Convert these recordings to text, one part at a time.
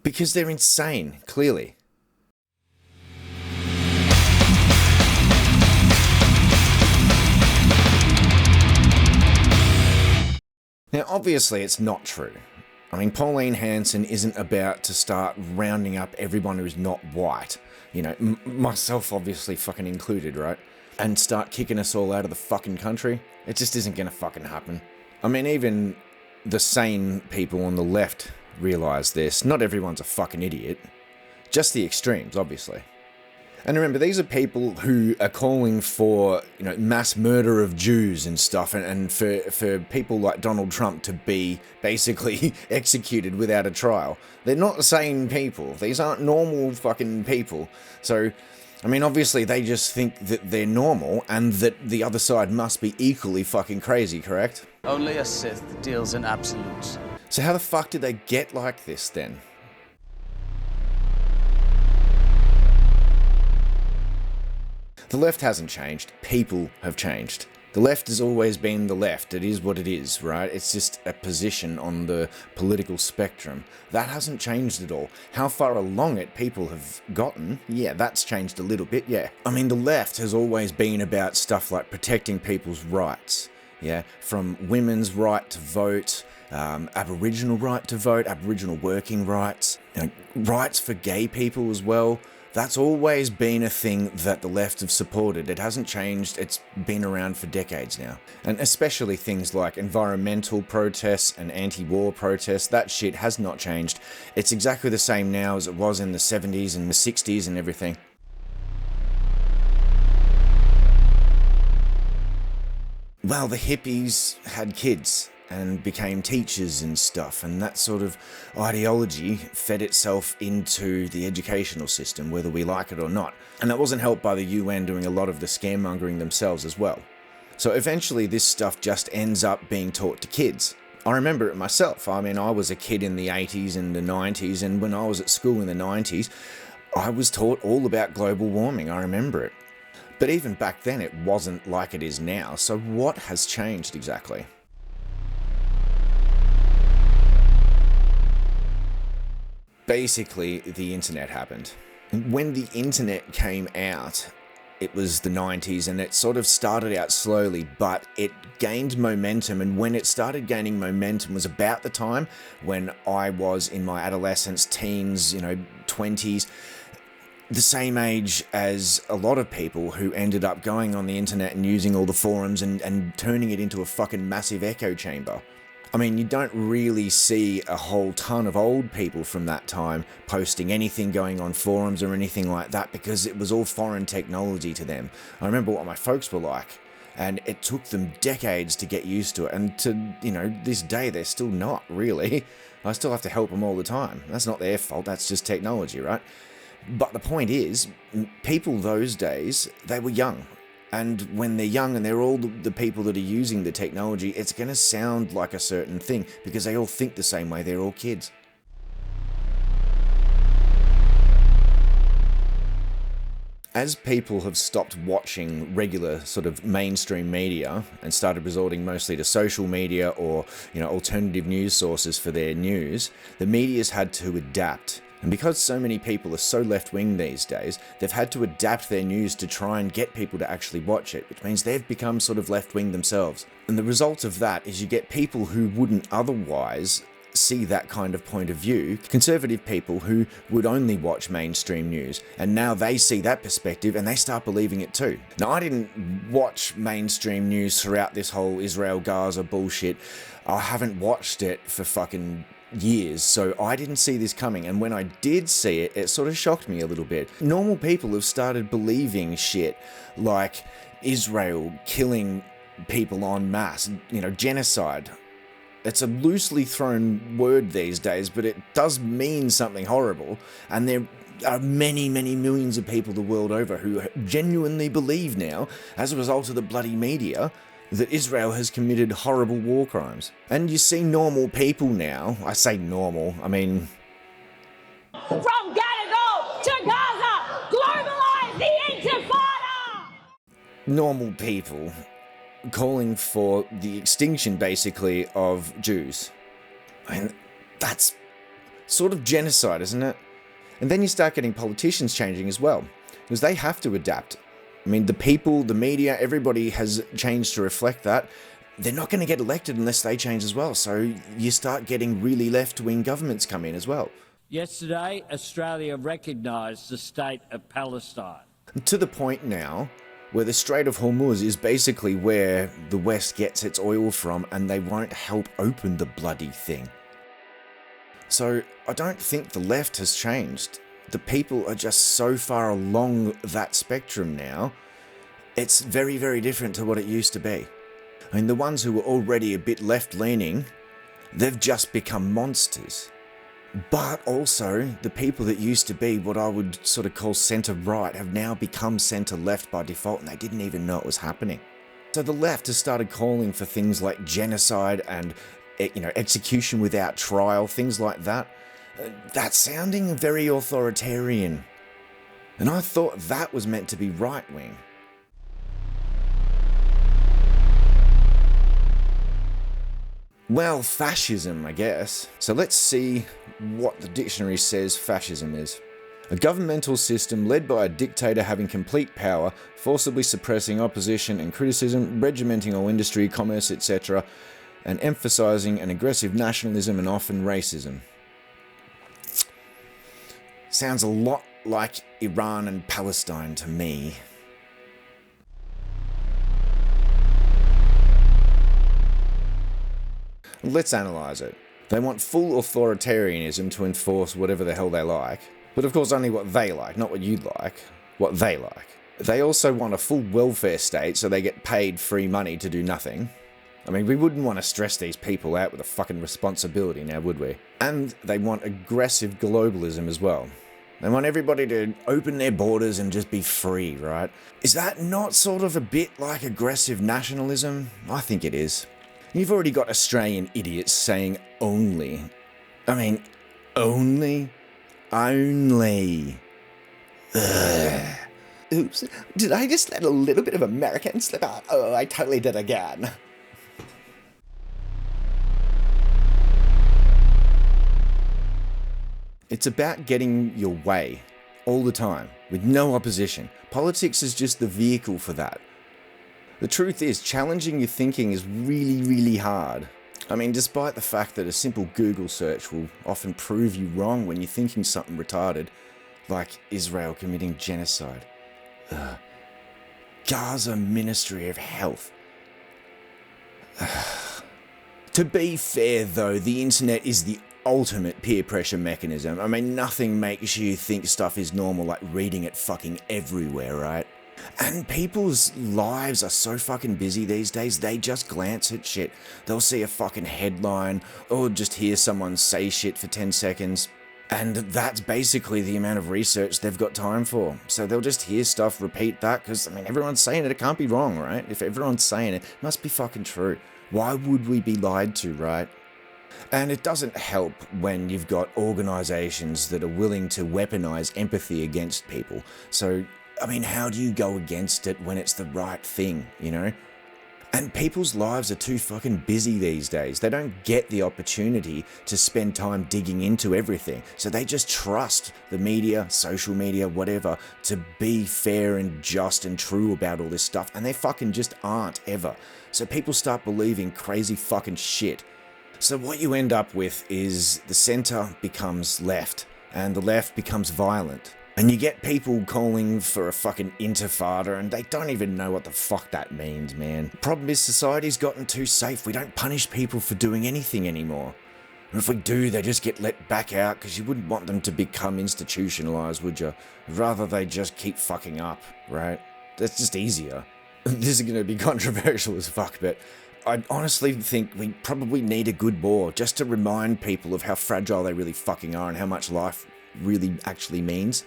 Because they're insane, clearly. Now, obviously, it's not true. I mean, Pauline Hanson isn't about to start rounding up everyone who's not white, you know, myself obviously fucking included, right? And start kicking us all out of the fucking country. It just isn't gonna fucking happen. I mean, even the sane people on the left realise this. Not everyone's a fucking idiot. Just the extremes, obviously. And remember, these are people who are calling for, you know, mass murder of Jews and stuff, and for people like Donald Trump to be basically executed without a trial. They're not sane people. These aren't normal fucking people. So, I mean, obviously they just think that they're normal and that the other side must be equally fucking crazy, correct? Only a Sith deals in absolutes. So how the fuck did they get like this then? The left hasn't changed, people have changed. The left has always been the left, it is what it is, right? It's just a position on the political spectrum. That hasn't changed at all. How far along it people have gotten, yeah, that's changed a little bit, yeah. I mean, the left has always been about stuff like protecting people's rights, yeah? From women's right to vote, Aboriginal right to vote, Aboriginal working rights, you know, rights for gay people as well. That's always been a thing that the left have supported. It hasn't changed, it's been around for decades now. And especially things like environmental protests and anti-war protests, that shit has not changed. It's exactly the same now as it was in the 70s and the 60s and everything. Well, the hippies had kids and became teachers and stuff, and that sort of ideology fed itself into the educational system, whether we like it or not. And that wasn't helped by the UN doing a lot of the scaremongering themselves as well. So eventually this stuff just ends up being taught to kids. I remember it myself. I mean, I was a kid in the 80s and the 90s, and when I was at school in the 90s, I was taught all about global warming. I remember it. But even back then it wasn't like it is now, so what has changed exactly? Basically, the internet happened. When the internet came out, it was the 90s, and it sort of started out slowly, but it gained momentum, and when it started gaining momentum was about the time when I was in my adolescence, teens, 20s, the same age as a lot of people who ended up going on the internet and using all the forums and turning it into a fucking massive echo chamber. I mean, you don't really see a whole ton of old people from that time posting anything going on forums or anything like that because it was all foreign technology to them. I remember what my folks were like, and it took them decades to get used to it, and to, this day they're still not, really. I still have to help them all the time. That's not their fault, that's just technology, right? But the point is, people those days, they were young. And when they're young and they're all the people that are using the technology, it's going to sound like a certain thing because they all think the same way, they're all kids. As people have stopped watching regular sort of mainstream media and started resorting mostly to social media or, alternative news sources for their news, the media's had to adapt. And because so many people are so left-wing these days, they've had to adapt their news to try and get people to actually watch it, which means they've become sort of left-wing themselves. And the result of that is you get people who wouldn't otherwise see that kind of point of view, conservative people who would only watch mainstream news, and now they see that perspective and they start believing it too. Now, I didn't watch mainstream news throughout this whole Israel-Gaza bullshit. I haven't watched it for fucking years, so I didn't see this coming, and when I did see it, it sort of shocked me a little bit. Normal people have started believing shit like Israel killing people en masse, genocide. It's a loosely thrown word these days, but it does mean something horrible, and there are many, many millions of people the world over who genuinely believe now, as a result of the bloody media, that Israel has committed horrible war crimes. And you see normal people now, I say normal, I mean... From Gadago to Gaza, globalize the Intifada! Normal people calling for the extinction, basically, of Jews. I mean, that's Sort of genocide, isn't it? And then you start getting politicians changing as well, because they have to adapt. I mean, the people, the media, everybody has changed to reflect that. They're not going to get elected unless they change as well. So you start getting really left-wing governments come in as well. Yesterday, Australia recognised the state of Palestine. To the point now where the Strait of Hormuz is basically where the West gets its oil from, and they won't help open the bloody thing. So I don't think the left has changed. The people are just so far along that spectrum now. It's very, very different to what it used to be. I mean, the ones who were already a bit left-leaning, they've just become monsters. But also, the people that used to be what I would sort of call centre-right have now become centre-left by default, and they didn't even know it was happening. So the left has started calling for things like genocide and, execution without trial, things like that. That's sounding very authoritarian. And I thought that was meant to be right-wing. Well, fascism, I guess. So let's see what the dictionary says fascism is. A governmental system led by a dictator having complete power, forcibly suppressing opposition and criticism, regimenting all industry, commerce, etc., and emphasizing an aggressive nationalism and often racism. Sounds a lot like Iran and Palestine to me. Let's analyse it. They want full authoritarianism to enforce whatever the hell they like, but of course only what they like, not what you like, what they like. They also want a full welfare state so they get paid free money to do nothing. I mean, we wouldn't want to stress these people out with a fucking responsibility now, would we? And they want aggressive globalism as well. They want everybody to open their borders and just be free, right? Is that not sort of a bit like aggressive nationalism? I think it is. You've already got Australian idiots saying only. I mean, only? Only. Ugh. Oops, did I just let a little bit of American slip out? Oh, I totally did again. It's about getting your way, all the time, with no opposition. Politics is just the vehicle for that. The truth is, challenging your thinking is really, really hard. I mean, despite the fact that a simple Google search will often prove you wrong when you're thinking something retarded, like Israel committing genocide. Gaza Ministry of Health. To be fair though, the internet is the ultimate peer pressure mechanism. I mean, nothing makes you think stuff is normal like reading it fucking everywhere, right? And people's lives are so fucking busy these days, they just glance at shit. They'll see a fucking headline, or just hear someone say shit for 10 seconds, and that's basically the amount of research they've got time for. So they'll just hear stuff, repeat that, because, I mean, everyone's saying it, it can't be wrong, right? If everyone's saying it, it must be fucking true. Why would we be lied to, right? And it doesn't help when you've got organisations that are willing to weaponize empathy against people. So, I mean, how do you go against it when it's the right thing, you know? And people's lives are too fucking busy these days. They don't get the opportunity to spend time digging into everything. So they just trust the media, social media, whatever, to be fair and just and true about all this stuff. And they fucking just aren't, ever. So people start believing crazy fucking shit. So what you end up with is the centre becomes left, and the left becomes violent. And you get people calling for a fucking intifada, and they don't even know what the fuck that means, man. Problem is, society's gotten too safe. We don't punish people for doing anything anymore. And if we do, they just get let back out, because you wouldn't want them to become institutionalised, would you? Rather they just keep fucking up, right? That's just easier. This is going to be controversial as fuck, but I honestly think we probably need a good war, just to remind people of how fragile they really fucking are and how much life really actually means.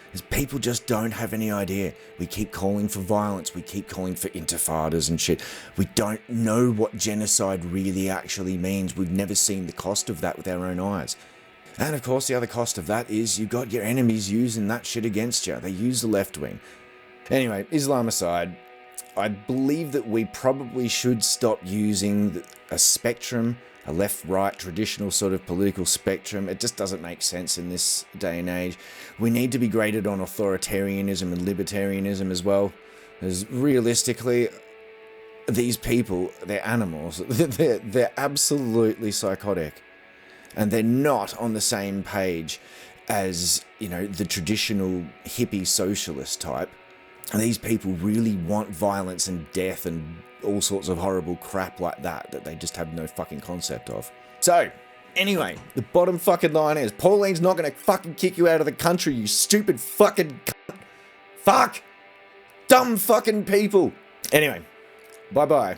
Because people just don't have any idea. We keep calling for violence, we keep calling for intifadas and shit. We don't know what genocide really actually means. We've never seen the cost of that with our own eyes. And of course the other cost of that is you've got your enemies using that shit against you. They use the left wing. Anyway, Islam aside, I believe that we probably should stop using a spectrum, a left-right traditional sort of political spectrum. It just doesn't make sense in this day and age. We need to be graded on authoritarianism and libertarianism as well. Because realistically, these people, they're animals. They're absolutely psychotic. And they're not on the same page as, you know, the traditional hippie socialist type. And these people really want violence and death and all sorts of horrible crap like that they just have no fucking concept of. So, anyway, the bottom fucking line is, Pauline's not gonna fucking kick you out of the country, you stupid fucking cunt. Fuck! Dumb fucking people! Anyway, bye-bye.